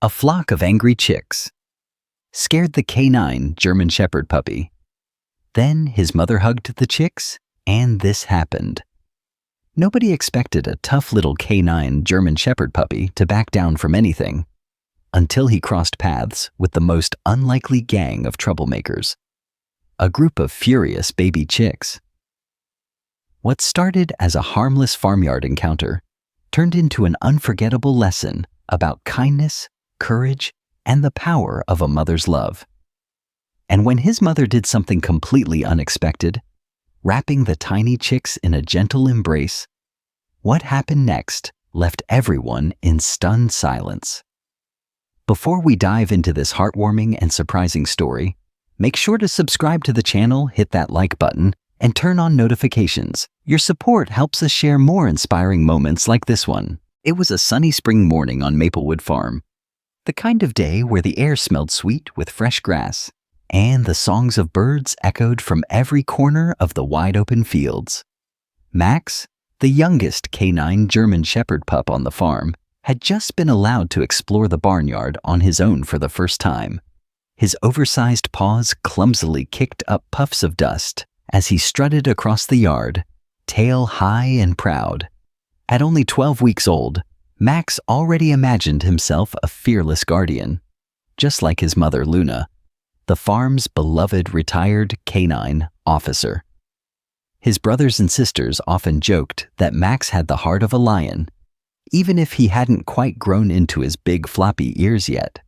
A flock of angry chicks scared the canine German Shepherd puppy. Then his mother hugged the chicks, and this happened. Nobody expected a tough little canine German Shepherd puppy to back down from anything, until he crossed paths with the most unlikely gang of troublemakers, a group of furious baby chicks. What started as a harmless farmyard encounter turned into an unforgettable lesson about kindness, courage, and the power of a mother's love. And when his mother did something completely unexpected, wrapping the tiny chicks in a gentle embrace, what happened next left everyone in stunned silence. Before we dive into this heartwarming and surprising story, make sure to subscribe to the channel, hit that like button, and turn on notifications. Your support helps us share more inspiring moments like this one. It was a sunny spring morning on Maplewood Farm, the kind of day where the air smelled sweet with fresh grass, and the songs of birds echoed from every corner of the wide-open fields. Max, the youngest canine German Shepherd pup on the farm, had just been allowed to explore the barnyard on his own for the first time. His oversized paws clumsily kicked up puffs of dust as he strutted across the yard, tail high and proud. At only 12 weeks old, Max already imagined himself a fearless guardian, just like his mother Luna, the farm's beloved retired canine officer. His brothers and sisters often joked that Max had the heart of a lion, even if he hadn't quite grown into his big floppy ears yet.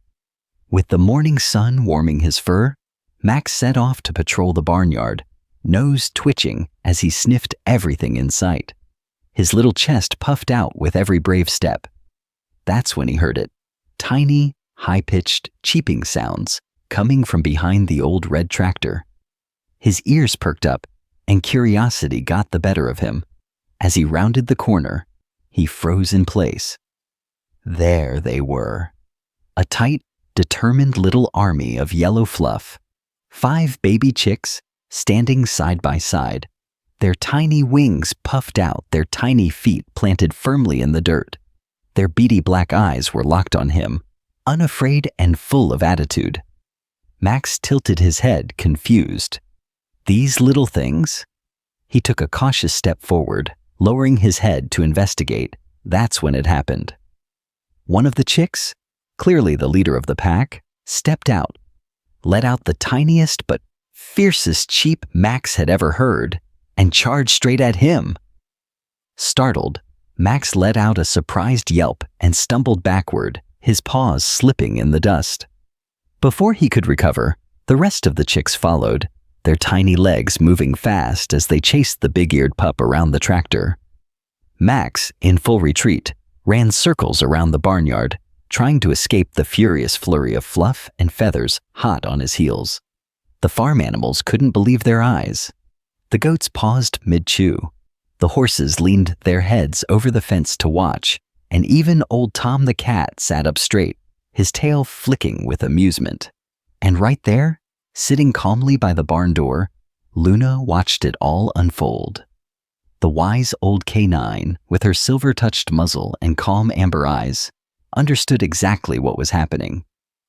With the morning sun warming his fur, Max set off to patrol the barnyard, nose twitching as he sniffed everything in sight. His little chest puffed out with every brave step. That's when he heard it. Tiny, high-pitched cheeping sounds coming from behind the old red tractor. His ears perked up, and curiosity got the better of him. As he rounded the corner, he froze in place. There they were. A tight, determined little army of yellow fluff. 5 baby chicks standing side by side, their tiny wings puffed out, their tiny feet planted firmly in the dirt. Their beady black eyes were locked on him, unafraid and full of attitude. Max tilted his head, confused. These little things? He took a cautious step forward, lowering his head to investigate. That's when it happened. One of the chicks, clearly the leader of the pack, stepped out, let out the tiniest but fiercest cheep Max had ever heard, and charged straight at him. Startled, Max let out a surprised yelp and stumbled backward, his paws slipping in the dust. Before he could recover, the rest of the chicks followed, their tiny legs moving fast as they chased the big-eared pup around the tractor. Max, in full retreat, ran circles around the barnyard, trying to escape the furious flurry of fluff and feathers hot on his heels. The farm animals couldn't believe their eyes. The goats paused mid-chew. The horses leaned their heads over the fence to watch, and even old Tom the cat sat up straight, his tail flicking with amusement. And right there, sitting calmly by the barn door, Luna watched it all unfold. The wise old canine, with her silver-touched muzzle and calm amber eyes, understood exactly what was happening.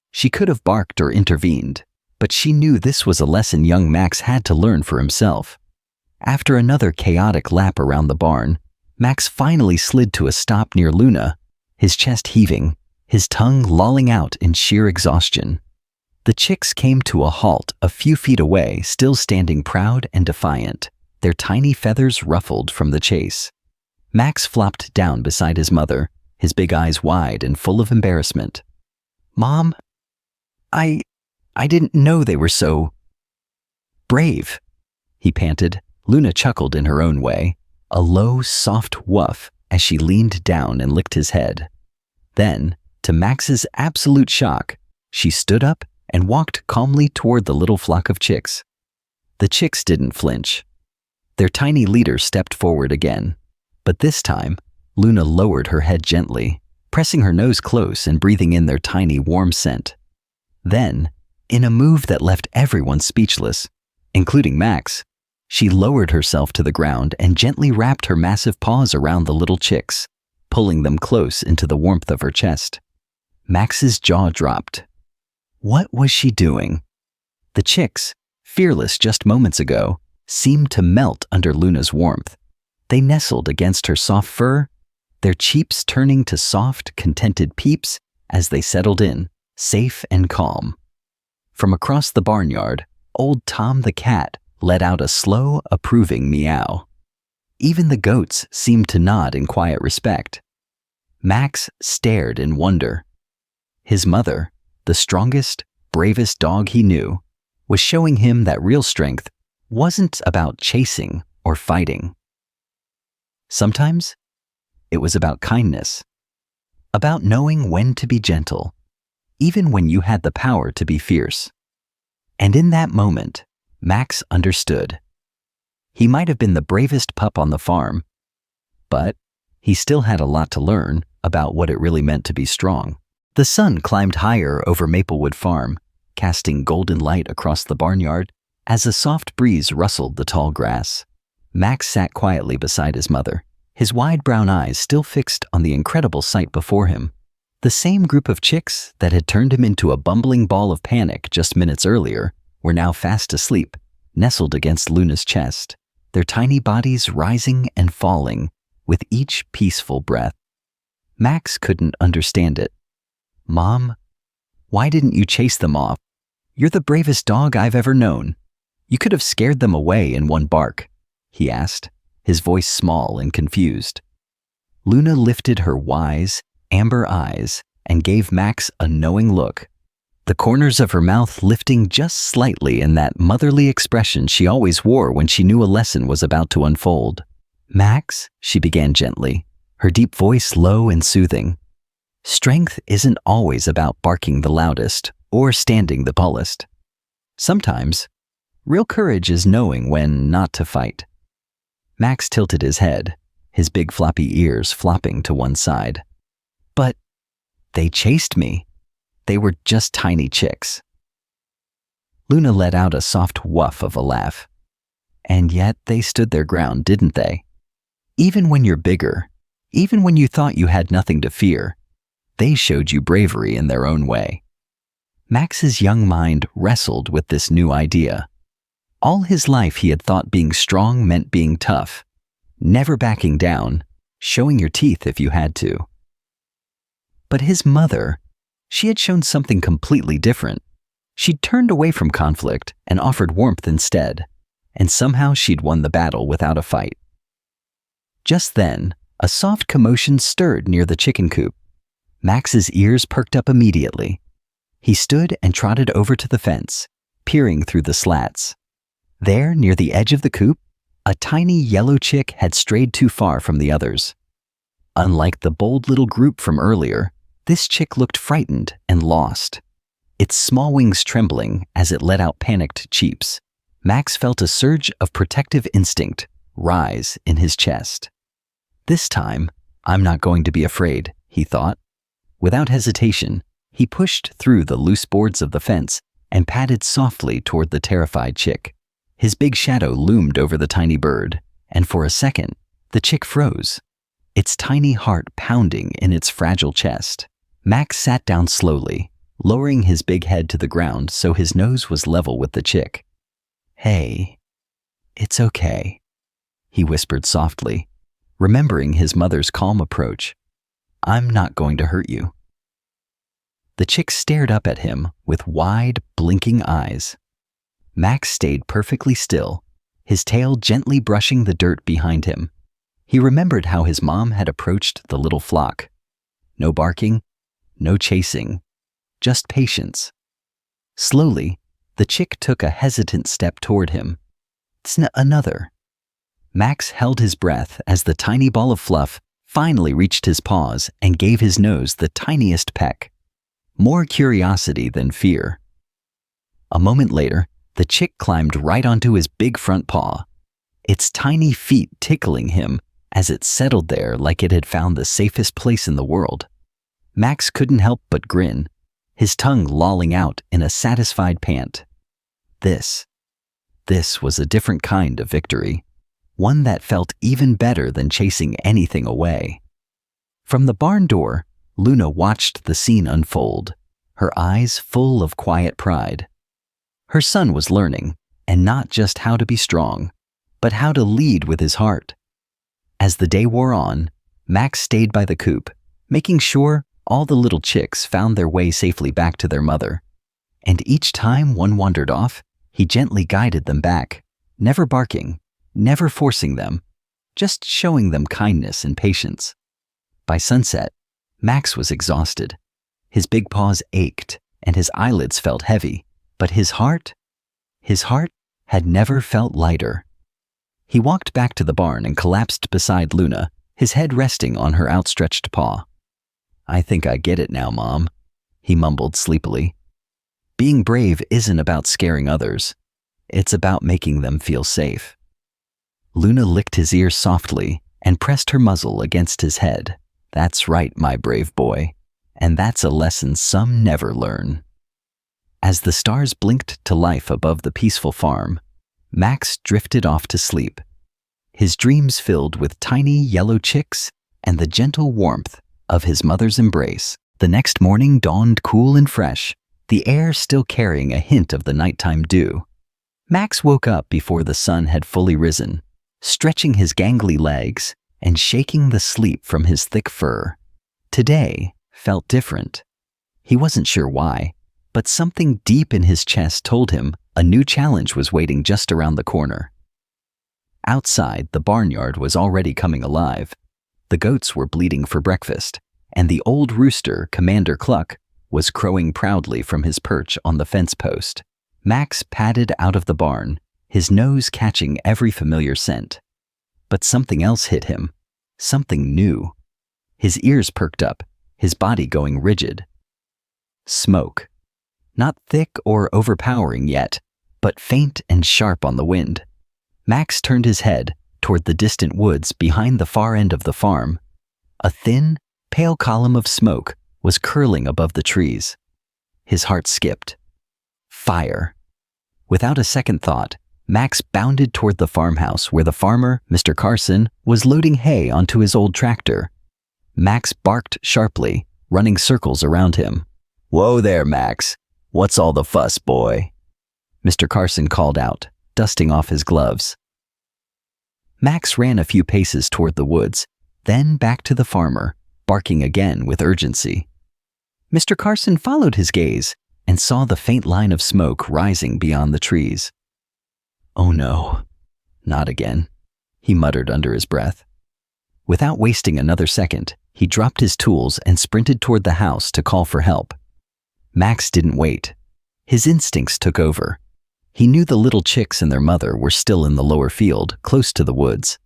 She could have barked or intervened, but she knew this was a lesson young Max had to learn for himself. After another chaotic lap around the barn, Max finally slid to a stop near Luna, his chest heaving, his tongue lolling out in sheer exhaustion. The chicks came to a halt a few feet away, still standing proud and defiant, their tiny feathers ruffled from the chase. Max flopped down beside his mother, his big eyes wide and full of embarrassment. "Mom, I didn't know they were so brave," he panted. Luna chuckled in her own way, a low, soft woof as she leaned down and licked his head. Then, to Max's absolute shock, she stood up and walked calmly toward the little flock of chicks. The chicks didn't flinch. Their tiny leader stepped forward again, but this time, Luna lowered her head gently, pressing her nose close and breathing in their tiny, warm scent. Then, in a move that left everyone speechless, including Max, she lowered herself to the ground and gently wrapped her massive paws around the little chicks, pulling them close into the warmth of her chest. Max's jaw dropped. What was she doing? The chicks, fearless just moments ago, seemed to melt under Luna's warmth. They nestled against her soft fur, their cheeps turning to soft, contented peeps as they settled in, safe and calm. From across the barnyard, old Tom the cat let out a slow, approving meow. Even the goats seemed to nod in quiet respect. Max stared in wonder. His mother, the strongest, bravest dog he knew, was showing him that real strength wasn't about chasing or fighting. Sometimes it was about kindness, about knowing when to be gentle, even when you had the power to be fierce. And in that moment, Max understood. He might have been the bravest pup on the farm, but he still had a lot to learn about what it really meant to be strong. The sun climbed higher over Maplewood Farm, casting golden light across the barnyard as a soft breeze rustled the tall grass. Max sat quietly beside his mother, his wide brown eyes still fixed on the incredible sight before him. The same group of chicks that had turned him into a bumbling ball of panic just minutes earlier were now fast asleep, nestled against Luna's chest, their tiny bodies rising and falling with each peaceful breath. Max couldn't understand it. "Mom, why didn't you chase them off? You're the bravest dog I've ever known. You could have scared them away in one bark," he asked, his voice small and confused. Luna lifted her wise, amber eyes and gave Max a knowing look, the corners of her mouth lifting just slightly in that motherly expression she always wore when she knew a lesson was about to unfold. "Max," she began gently, her deep voice low and soothing, "strength isn't always about barking the loudest or standing the tallest. Sometimes, real courage is knowing when not to fight." Max tilted his head, his big floppy ears flopping to one side. "But they chased me. They were just tiny chicks." Luna let out a soft woof of a laugh. "And yet they stood their ground, didn't they? Even when you're bigger, even when you thought you had nothing to fear, they showed you bravery in their own way." Max's young mind wrestled with this new idea. All his life he had thought being strong meant being tough, never backing down, showing your teeth if you had to. But his mother, she had shown something completely different. She'd turned away from conflict and offered warmth instead, and somehow she'd won the battle without a fight. Just then, a soft commotion stirred near the chicken coop. Max's ears perked up immediately. He stood and trotted over to the fence, peering through the slats. There, near the edge of the coop, a tiny yellow chick had strayed too far from the others. Unlike the bold little group from earlier, this chick looked frightened and lost, its small wings trembling as it let out panicked cheeps. Max felt a surge of protective instinct rise in his chest. "This time, I'm not going to be afraid," he thought. Without hesitation, he pushed through the loose boards of the fence and padded softly toward the terrified chick. His big shadow loomed over the tiny bird, and for a second, the chick froze, its tiny heart pounding in its fragile chest. Max sat down slowly, lowering his big head to the ground so his nose was level with the chick. "Hey, it's okay," he whispered softly, remembering his mother's calm approach. "I'm not going to hurt you." The chick stared up at him with wide, blinking eyes. Max stayed perfectly still, his tail gently brushing the dirt behind him. He remembered how his mom had approached the little flock. No barking, no chasing, just patience. Slowly, the chick took a hesitant step toward him. Another. Max held his breath as the tiny ball of fluff finally reached his paws and gave his nose the tiniest peck. More curiosity than fear. A moment later, the chick climbed right onto his big front paw, its tiny feet tickling him as it settled there like it had found the safest place in the world. Max couldn't help but grin, his tongue lolling out in a satisfied pant. This was a different kind of victory, one that felt even better than chasing anything away. From the barn door, Luna watched the scene unfold, her eyes full of quiet pride. Her son was learning, and not just how to be strong, but how to lead with his heart. As the day wore on, Max stayed by the coop, making sure all the little chicks found their way safely back to their mother. And each time one wandered off, he gently guided them back, never barking, never forcing them, just showing them kindness and patience. By sunset, Max was exhausted. His big paws ached and his eyelids felt heavy, but his heart had never felt lighter. He walked back to the barn and collapsed beside Luna, his head resting on her outstretched paw. "I think I get it now, Mom," he mumbled sleepily. Being brave isn't about scaring others. It's about making them feel safe. Luna licked his ear softly and pressed her muzzle against his head. "That's right, my brave boy. And that's a lesson some never learn." As the stars blinked to life above the peaceful farm, Max drifted off to sleep, his dreams filled with tiny yellow chicks and the gentle warmth of his mother's embrace. The next morning dawned cool and fresh, the air still carrying a hint of the nighttime dew. Max woke up before the sun had fully risen, stretching his gangly legs and shaking the sleep from his thick fur. Today felt different. He wasn't sure why, but something deep in his chest told him a new challenge was waiting just around the corner. Outside, the barnyard was already coming alive. The goats were bleating for breakfast, and the old rooster, Commander Cluck, was crowing proudly from his perch on the fence post. Max padded out of the barn, his nose catching every familiar scent. But something else hit him, something new. His ears perked up, his body going rigid. Smoke. Not thick or overpowering yet, but faint and sharp on the wind. Max turned his head toward the distant woods behind the far end of the farm. A thin, pale column of smoke was curling above the trees. His heart skipped. Fire. Without a second thought, Max bounded toward the farmhouse where the farmer, Mr. Carson, was loading hay onto his old tractor. Max barked sharply, running circles around him. "Whoa there, Max. What's all the fuss, boy?" Mr. Carson called out, dusting off his gloves. Max ran a few paces toward the woods, then back to the farmer, barking again with urgency. Mr. Carson followed his gaze and saw the faint line of smoke rising beyond the trees. "Oh no, not again," he muttered under his breath. Without wasting another second, he dropped his tools and sprinted toward the house to call for help. Max didn't wait. His instincts took over. He knew the little chicks and their mother were still in the lower field, close to the woods.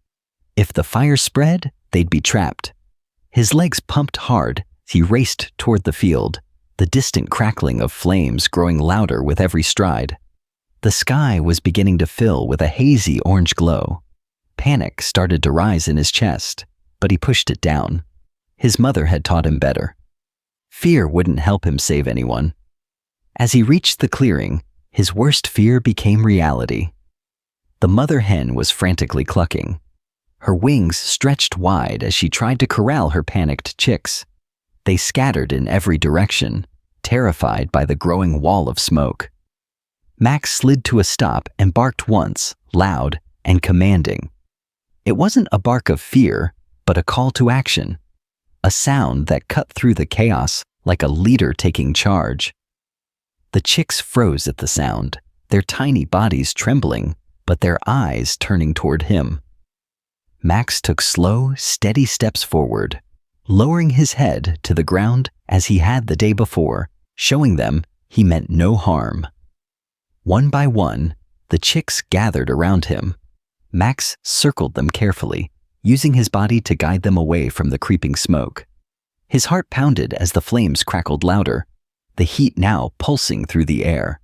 If the fire spread, they'd be trapped. His legs pumped hard as he raced toward the field, the distant crackling of flames growing louder with every stride. The sky was beginning to fill with a hazy orange glow. Panic started to rise in his chest, but he pushed it down. His mother had taught him better. Fear wouldn't help him save anyone. As he reached the clearing, his worst fear became reality. The mother hen was frantically clucking. Her wings stretched wide as she tried to corral her panicked chicks. They scattered in every direction, terrified by the growing wall of smoke. Max slid to a stop and barked once, loud and commanding. It wasn't a bark of fear, but a call to action. A sound that cut through the chaos like a leader taking charge. The chicks froze at the sound, their tiny bodies trembling, but their eyes turning toward him. Max took slow, steady steps forward, lowering his head to the ground as he had the day before, showing them he meant no harm. One by one, the chicks gathered around him. Max circled them carefully, using his body to guide them away from the creeping smoke. His heart pounded as the flames crackled louder, the heat now pulsing through the air.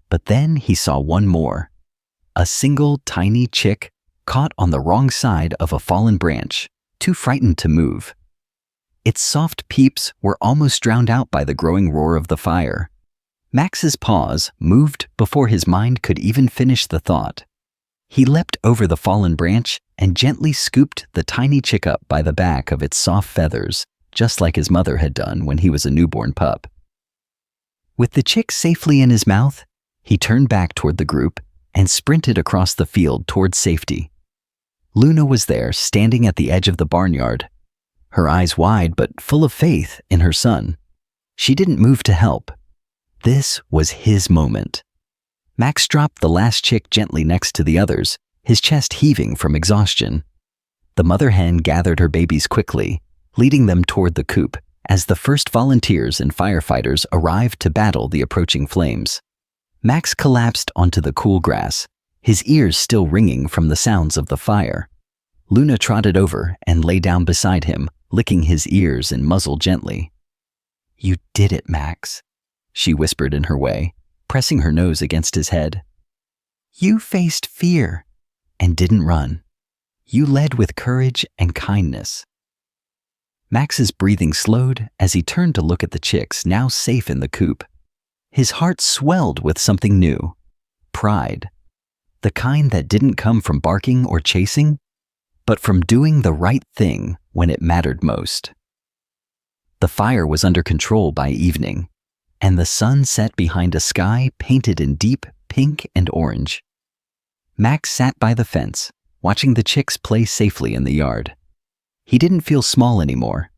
But then he saw one more. A single tiny chick caught on the wrong side of a fallen branch, too frightened to move. Its soft peeps were almost drowned out by the growing roar of the fire. Max's paws moved before his mind could even finish the thought. He leapt over the fallen branch and gently scooped the tiny chick up by the back of its soft feathers, just like his mother had done when he was a newborn pup. With the chicks safely in his mouth, he turned back toward the group and sprinted across the field toward safety. Luna was there, standing at the edge of the barnyard, her eyes wide but full of faith in her son. She didn't move to help. This was his moment. Max dropped the last chick gently next to the others, his chest heaving from exhaustion. The mother hen gathered her babies quickly, leading them toward the coop as the first volunteers and firefighters arrived to battle the approaching flames. Max collapsed onto the cool grass, his ears still ringing from the sounds of the fire. Luna trotted over and lay down beside him, licking his ears and muzzle gently. "You did it, Max," she whispered in her way, pressing her nose against his head. "You faced fear and didn't run. You led with courage and kindness." Max's breathing slowed as he turned to look at the chicks now safe in the coop. His heart swelled with something new, pride. The kind that didn't come from barking or chasing, but from doing the right thing when it mattered most. The fire was under control by evening, and the sun set behind a sky painted in deep pink and orange. Max sat by the fence, watching the chicks play safely in the yard. He didn't feel small anymore,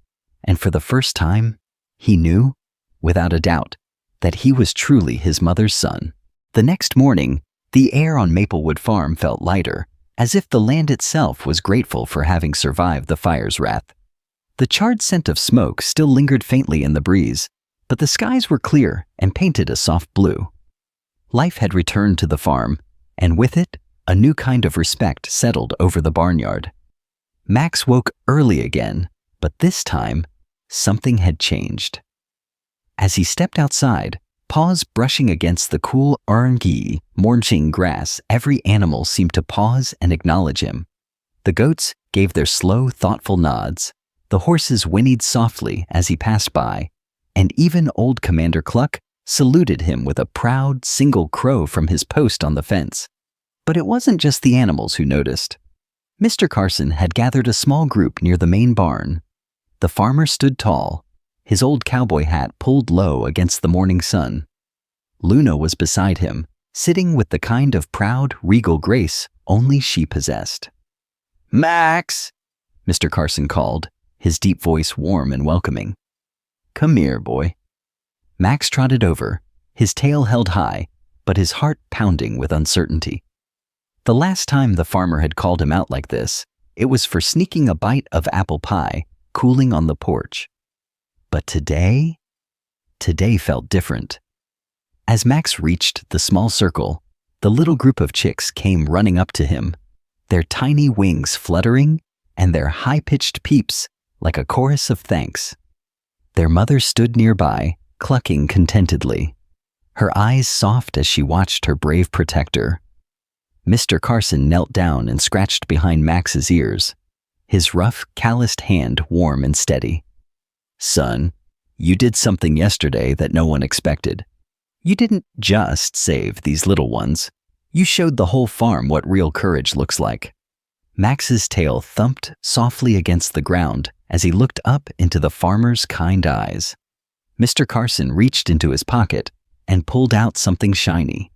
and for the first time, he knew, without a doubt, that he was truly his mother's son. The next morning, the air on Maplewood Farm felt lighter, as if the land itself was grateful for having survived the fire's wrath. The charred scent of smoke still lingered faintly in the breeze, but the skies were clear and painted a soft blue. Life had returned to the farm, and with it, a new kind of respect settled over the barnyard. Max woke early again, but this time, something had changed. As he stepped outside, paws brushing against the cool orangy, morning grass, every animal seemed to pause and acknowledge him. The goats gave their slow, thoughtful nods, the horses whinnied softly as he passed by, and even old Commander Cluck saluted him with a proud, single crow from his post on the fence. But it wasn't just the animals who noticed. Mr. Carson had gathered a small group near the main barn. The farmer stood tall, his old cowboy hat pulled low against the morning sun. Luna was beside him, sitting with the kind of proud, regal grace only she possessed. "Max!" Mr. Carson called, his deep voice warm and welcoming. "Come here, boy." Max trotted over, his tail held high, but his heart pounding with uncertainty. The last time the farmer had called him out like this, it was for sneaking a bite of apple pie, cooling on the porch. But today felt different. As Max reached the small circle, the little group of chicks came running up to him, their tiny wings fluttering and their high-pitched peeps like a chorus of thanks. Their mother stood nearby, clucking contentedly, her eyes soft as she watched her brave protector. Mr. Carson knelt down and scratched behind Max's ears, his rough, calloused hand warm and steady. "Son, you did something yesterday that no one expected. You didn't just save these little ones. You showed the whole farm what real courage looks like." Max's tail thumped softly against the ground as he looked up into the farmer's kind eyes. Mr. Carson reached into his pocket and pulled out something shiny.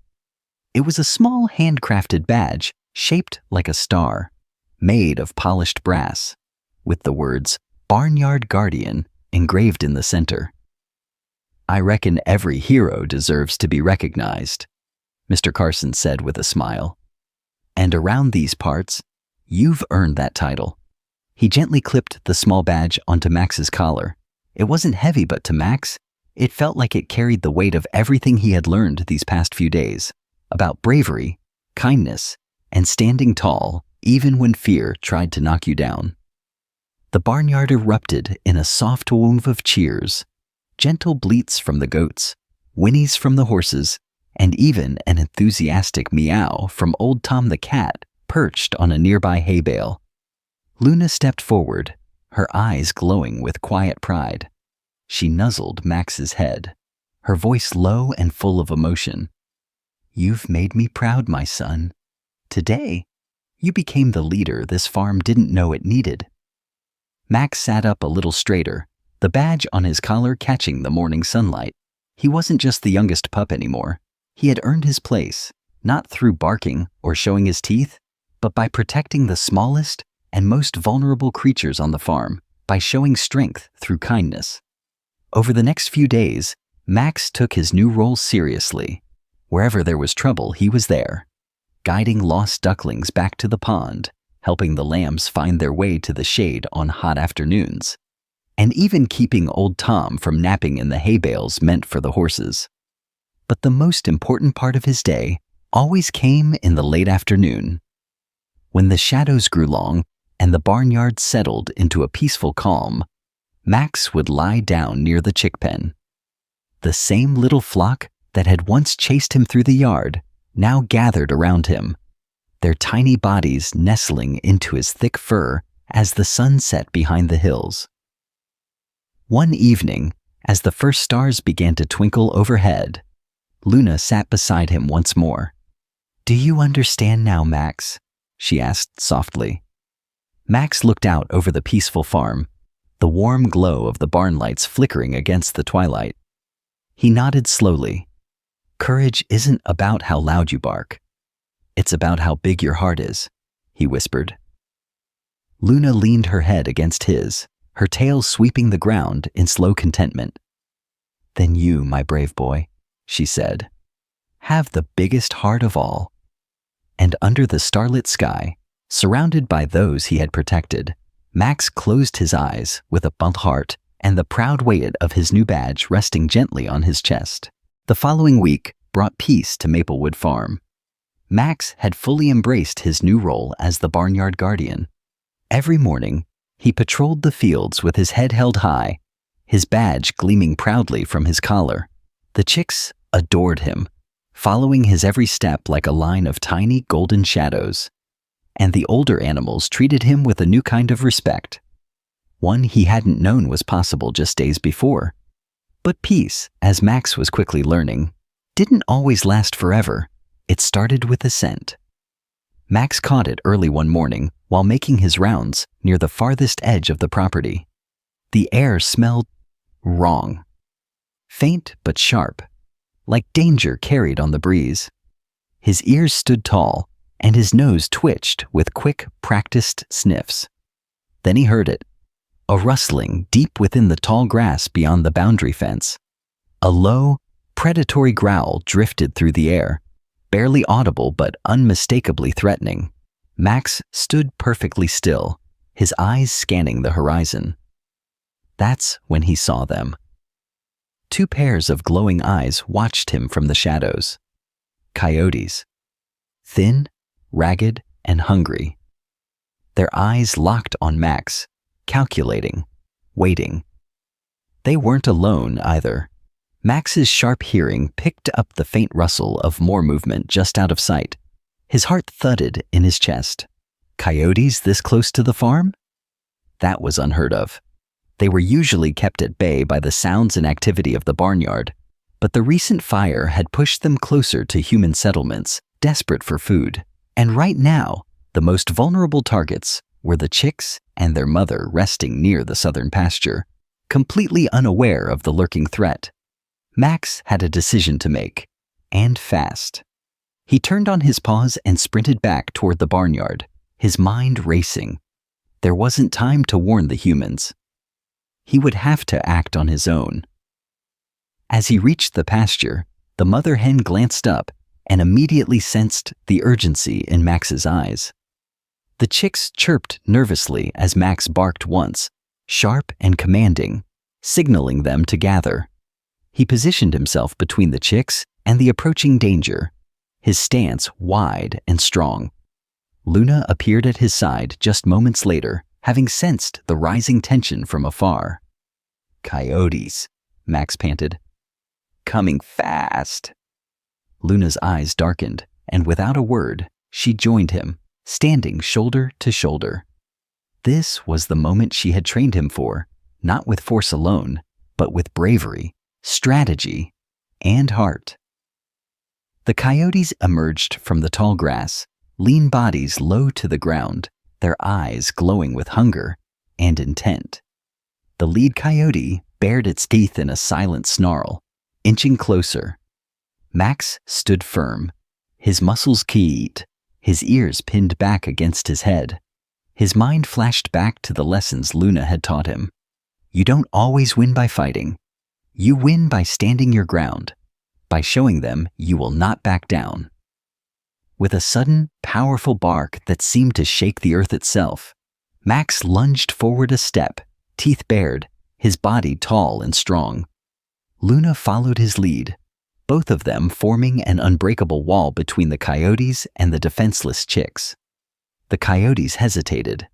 It was a small handcrafted badge shaped like a star, made of polished brass, with the words "Barnyard Guardian" engraved in the center. "I reckon every hero deserves to be recognized," Mr. Carson said with a smile. "And around these parts, you've earned that title." He gently clipped the small badge onto Max's collar. It wasn't heavy, but to Max, it felt like it carried the weight of everything he had learned these past few days, about bravery, kindness, and standing tall even when fear tried to knock you down. The barnyard erupted in a soft wave of cheers, gentle bleats from the goats, whinnies from the horses, and even an enthusiastic meow from old Tom the cat perched on a nearby hay bale. Luna stepped forward, her eyes glowing with quiet pride. She nuzzled Max's head, her voice low and full of emotion. "You've made me proud, my son. Today, you became the leader this farm didn't know it needed." Max sat up a little straighter, the badge on his collar catching the morning sunlight. He wasn't just the youngest pup anymore. He had earned his place, not through barking or showing his teeth, but by protecting the smallest and most vulnerable creatures on the farm, by showing strength through kindness. Over the next few days, Max took his new role seriously. Wherever there was trouble, he was there, guiding lost ducklings back to the pond, helping the lambs find their way to the shade on hot afternoons, and even keeping old Tom from napping in the hay bales meant for the horses. But the most important part of his day always came in the late afternoon. When the shadows grew long and the barnyard settled into a peaceful calm, Max would lie down near the chick pen. The same little flock that had once chased him through the yard now gathered around him, their tiny bodies nestling into his thick fur as the sun set behind the hills. One evening, as the first stars began to twinkle overhead, Luna sat beside him once more. "Do you understand now, Max?" she asked softly. Max looked out over the peaceful farm, the warm glow of the barn lights flickering against the twilight. He nodded slowly. "Courage isn't about how loud you bark. It's about how big your heart is," he whispered. Luna leaned her head against his, her tail sweeping the ground in slow contentment. "Then you, my brave boy," she said, "have the biggest heart of all." And under the starlit sky, surrounded by those he had protected, Max closed his eyes with a bump heart and the proud weight of his new badge resting gently on his chest. The following week brought peace to Maplewood Farm. Max had fully embraced his new role as the barnyard guardian. Every morning, he patrolled the fields with his head held high, his badge gleaming proudly from his collar. The chicks adored him, following his every step like a line of tiny golden shadows. And the older animals treated him with a new kind of respect, one he hadn't known was possible just days before. But peace, as Max was quickly learning, didn't always last forever. It started with a scent. Max caught it early one morning while making his rounds near the farthest edge of the property. The air smelled wrong. Faint but sharp, like danger carried on the breeze. His ears stood tall, and his nose twitched with quick, practiced sniffs. Then he heard it, a rustling deep within the tall grass beyond the boundary fence. A low, predatory growl drifted through the air, barely audible but unmistakably threatening. Max stood perfectly still, his eyes scanning the horizon. That's when he saw them. Two pairs of glowing eyes watched him from the shadows. Coyotes. Thin, ragged, and hungry. Their eyes locked on Max, calculating, waiting. They weren't alone either. Max's sharp hearing picked up the faint rustle of more movement just out of sight. His heart thudded in his chest. Coyotes this close to the farm? That was unheard of. They were usually kept at bay by the sounds and activity of the barnyard, but the recent fire had pushed them closer to human settlements, desperate for food. And right now, the most vulnerable targets were the chicks and their mother resting near the southern pasture, completely unaware of the lurking threat. Max had a decision to make, and fast. He turned on his paws and sprinted back toward the barnyard, his mind racing. There wasn't time to warn the humans. He would have to act on his own. As he reached the pasture, the mother hen glanced up and immediately sensed the urgency in Max's eyes. The chicks chirped nervously as Max barked once, sharp and commanding, signaling them to gather. He positioned himself between the chicks and the approaching danger, his stance wide and strong. Luna appeared at his side just moments later, having sensed the rising tension from afar. "Coyotes," Max panted. "Coming fast." Luna's eyes darkened, and without a word, she joined him, standing shoulder to shoulder. This was the moment she had trained him for, not with force alone, but with bravery, strategy, and heart. The coyotes emerged from the tall grass, lean bodies low to the ground, their eyes glowing with hunger and intent. The lead coyote bared its teeth in a silent snarl, inching closer. Max stood firm, his muscles keyed, his ears pinned back against his head. His mind flashed back to the lessons Luna had taught him. You don't always win by fighting. You win by standing your ground, by showing them you will not back down. With a sudden, powerful bark that seemed to shake the earth itself, Max lunged forward a step, teeth bared, his body tall and strong. Luna followed his lead, both of them forming an unbreakable wall between the coyotes and the defenseless chicks. The coyotes hesitated.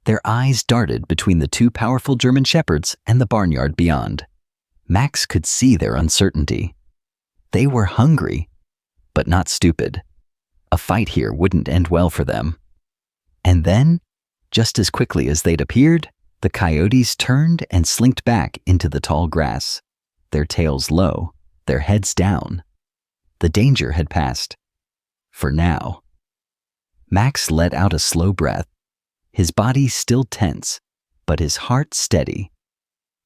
Their eyes darted between the two powerful German shepherds and the barnyard beyond. Max could see their uncertainty. They were hungry, but not stupid. A fight here wouldn't end well for them. And then, just as quickly as they'd appeared, the coyotes turned and slinked back into the tall grass, their tails low, their heads down. The danger had passed. For now. Max let out a slow breath, his body still tense, but his heart steady.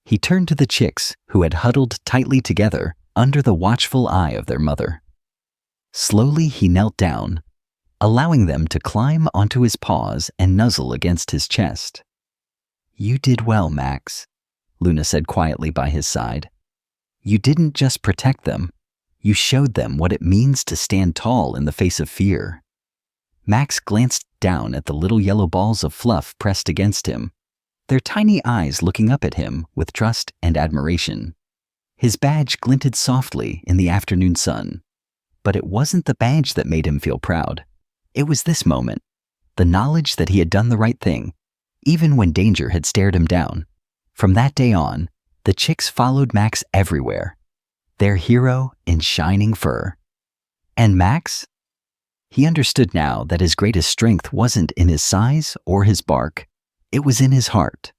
He turned to the chicks who had huddled tightly together under the watchful eye of their mother. Slowly he knelt down, allowing them to climb onto his paws and nuzzle against his chest. You did well, Max, Luna said quietly by his side. You didn't just protect them, you showed them what it means to stand tall in the face of fear. Max glanced down at the little yellow balls of fluff pressed against him, their tiny eyes looking up at him with trust and admiration. His badge glinted softly in the afternoon sun. But it wasn't the badge that made him feel proud. It was this moment, the knowledge that he had done the right thing, even when danger had stared him down. From that day on, the chicks followed Max everywhere, their hero in shining fur. And Max? He understood now that his greatest strength wasn't in his size or his bark. It was in his heart.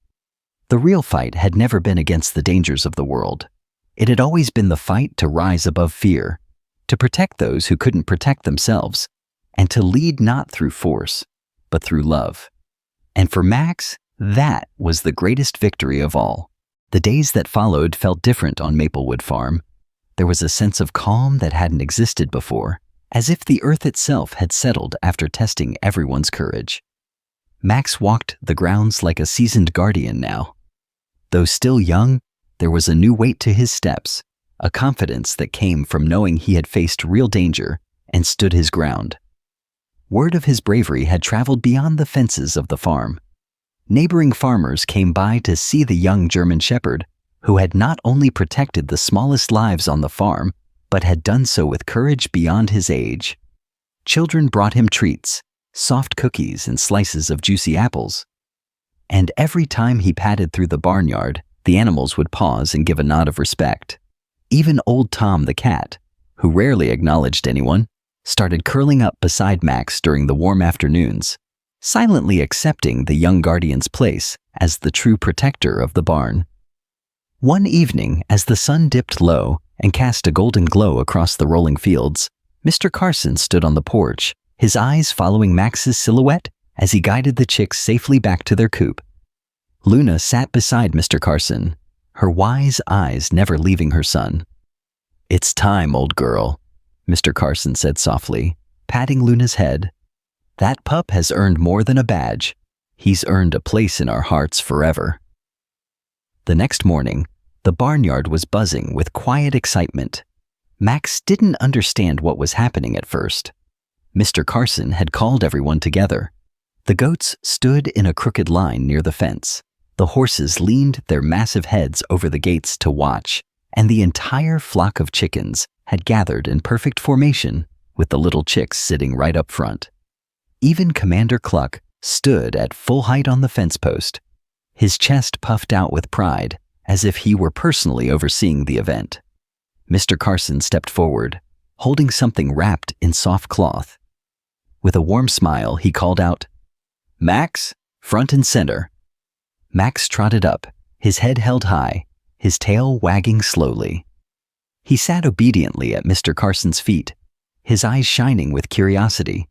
The real fight had never been against the dangers of the world. It had always been the fight to rise above fear, to protect those who couldn't protect themselves, and to lead not through force, but through love. And for Max, that was the greatest victory of all. The days that followed felt different on Maplewood Farm. There was a sense of calm that hadn't existed before, as if the earth itself had settled after testing everyone's courage. Max walked the grounds like a seasoned guardian now. Though still young, there was a new weight to his steps, a confidence that came from knowing he had faced real danger and stood his ground. Word of his bravery had traveled beyond the fences of the farm. Neighboring farmers came by to see the young German shepherd, who had not only protected the smallest lives on the farm, but had done so with courage beyond his age. Children brought him treats, soft cookies and slices of juicy apples. And every time he padded through the barnyard, the animals would pause and give a nod of respect. Even old Tom the cat, who rarely acknowledged anyone, started curling up beside Max during the warm afternoons, silently accepting the young guardian's place as the true protector of the barn. One evening, as the sun dipped low and cast a golden glow across the rolling fields, Mr. Carson stood on the porch, his eyes following Max's silhouette as he guided the chicks safely back to their coop. Luna sat beside Mr. Carson, her wise eyes never leaving her son. "It's time, old girl," Mr. Carson said softly, patting Luna's head. "That pup has earned more than a badge. He's earned a place in our hearts forever." The next morning, the barnyard was buzzing with quiet excitement. Max didn't understand what was happening at first. Mr. Carson had called everyone together. The goats stood in a crooked line near the fence. The horses leaned their massive heads over the gates to watch, and the entire flock of chickens had gathered in perfect formation, with the little chicks sitting right up front. Even Commander Cluck stood at full height on the fence post, his chest puffed out with pride, as if he were personally overseeing the event. Mr. Carson stepped forward, holding something wrapped in soft cloth. With a warm smile, he called out, "Max, front and center." Max trotted up, his head held high, his tail wagging slowly. He sat obediently at Mr. Carson's feet, his eyes shining with curiosity.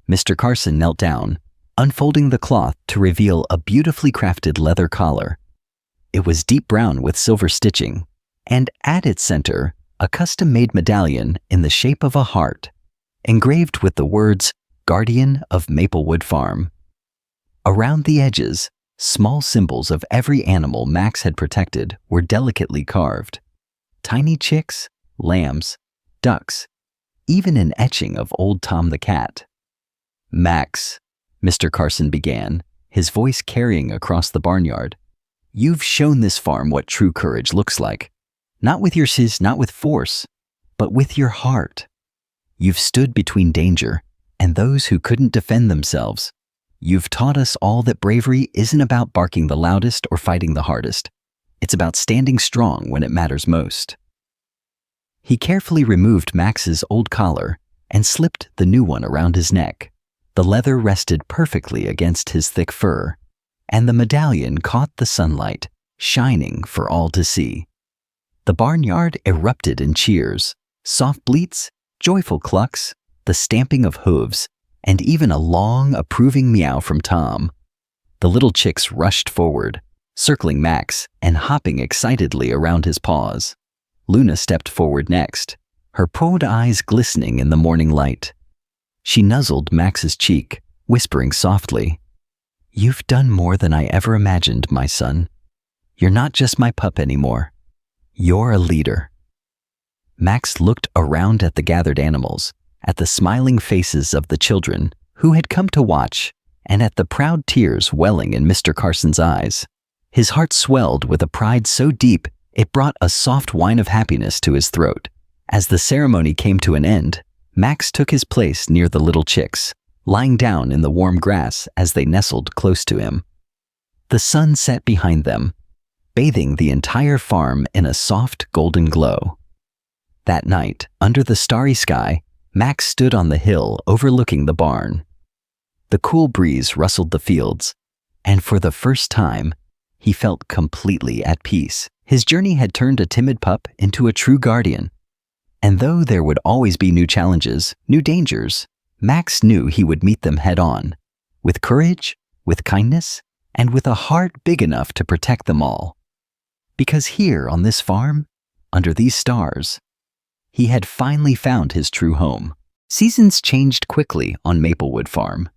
Mr. Carson knelt down, unfolding the cloth to reveal a beautifully crafted leather collar. It was deep brown with silver stitching, and at its center, a custom-made medallion in the shape of a heart, engraved with the words, "Guardian of Maplewood Farm." Around the edges, small symbols of every animal Max had protected were delicately carved. Tiny chicks, lambs, ducks, even an etching of old Tom the cat. "Max," Mr. Carson began, his voice carrying across the barnyard, "you've shown this farm what true courage looks like. Not with your sis, not with force, but with your heart. You've stood between danger and those who couldn't defend themselves. You've taught us all that bravery isn't about barking the loudest or fighting the hardest. It's about standing strong when it matters most." He carefully removed Max's old collar and slipped the new one around his neck. The leather rested perfectly against his thick fur, and the medallion caught the sunlight, shining for all to see. The barnyard erupted in cheers, soft bleats, joyful clucks, the stamping of hooves, and even a long, approving meow from Tom. The little chicks rushed forward, circling Max and hopping excitedly around his paws. Luna stepped forward next, her proud eyes glistening in the morning light. She nuzzled Max's cheek, whispering softly, "You've done more than I ever imagined, my son. You're not just my pup anymore. You're a leader." Max looked around at the gathered animals, at the smiling faces of the children who had come to watch, and at the proud tears welling in Mr. Carson's eyes. His heart swelled with a pride so deep it brought a soft whine of happiness to his throat. As the ceremony came to an end, Max took his place near the little chicks, lying down in the warm grass as they nestled close to him. The sun set behind them, bathing the entire farm in a soft golden glow. That night, under the starry sky, Max stood on the hill overlooking the barn. The cool breeze rustled the fields, and for the first time, he felt completely at peace. His journey had turned a timid pup into a true guardian. And though there would always be new challenges, new dangers, Max knew he would meet them head-on, with courage, with kindness, and with a heart big enough to protect them all. Because here on this farm, under these stars, he had finally found his true home. Seasons changed quickly on Maplewood Farm.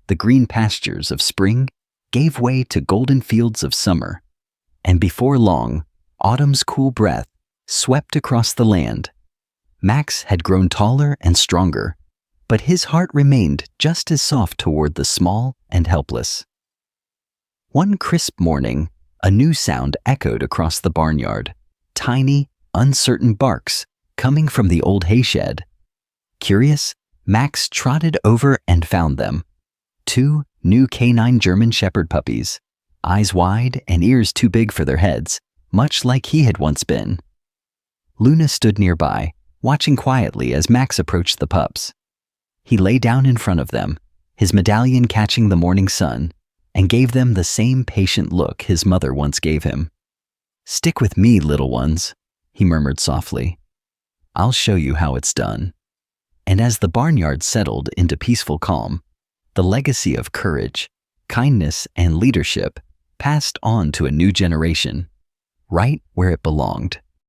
The green pastures of spring gave way to golden fields of summer, and before long, autumn's cool breath swept across the land. Max had grown taller and stronger, but his heart remained just as soft toward the small and helpless. One crisp morning, a new sound echoed across the barnyard, tiny, uncertain barks coming from the old hayshed. Curious, Max trotted over and found them. Two new canine German Shepherd puppies, eyes wide and ears too big for their heads, much like he had once been. Luna stood nearby, watching quietly as Max approached the pups. He lay down in front of them, his medallion catching the morning sun, and gave them the same patient look his mother once gave him. "Stick with me, little ones," he murmured softly. "I'll show you how it's done." And as the barnyard settled into peaceful calm, the legacy of courage, kindness, and leadership passed on to a new generation, right where it belonged.